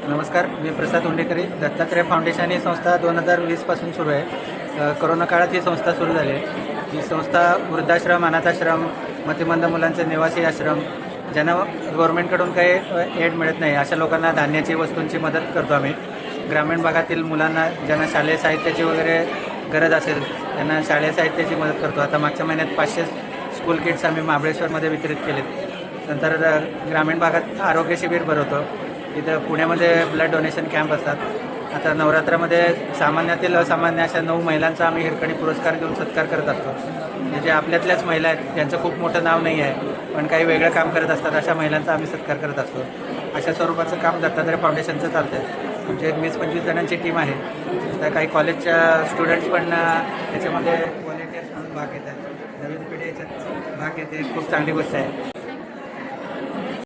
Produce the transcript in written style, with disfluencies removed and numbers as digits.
नमस्कार, मी प्रसाद उंडेकरी. दत्तात्रय फाउंडेशन ही संस्था 2020 पासून सुरू आहे. कोरोना काळात ही संस्था सुरू झाली आहे. ही संस्था वृद्धाश्रम, अनाथाश्रम, मतिमंद मुलांचे निवासी आश्रम, ज्यांना गव्हर्नमेंटकडून काही एड मिळत नाही अशा लोकांना धान्याची वस्तूंची मदत करतो आम्ही. ग्रामीण भागातील मुलांना ज्यांना शालेय साहित्याची वगैरे गरज असेल त्यांना शालेय साहित्याची मदत करतो. आता मागच्या महिन्यात 500 स्कूल किट्स आम्ही महाबळेश्वरमध्ये वितरित केलेत. नंतर ग्रामीण भागात आरोग्य शिबिर भरवतो. इथं पुण्यामध्ये ब्लड डोनेशन कॅम्प असतात. आता नवरात्रामध्ये सामान्यातील असामान्य अशा 9 महिलांचा आम्ही हिरकणी पुरस्कार देऊन सत्कार करत असतो. जे आपल्यातल्याच महिला आहेत, ज्यांचं खूप मोठं नाव नाही आहे पण काही वेगळं काम करत असतात, अशा महिलांचा आम्ही सत्कार करत असतो. अशा स्वरूपाचं काम दत्तात्रय फाउंडेशनचं चालतं आहे. आमची 20-25 जणांची टीम आहे. त्या काही कॉलेजच्या स्टुडंट्स पण त्याच्यामध्ये व्हॉलेंटियर्स म्हणून भाग घेतात. नवीन पिढी याच्यात भाग घेते, खूप चांगली गोष्ट आहे.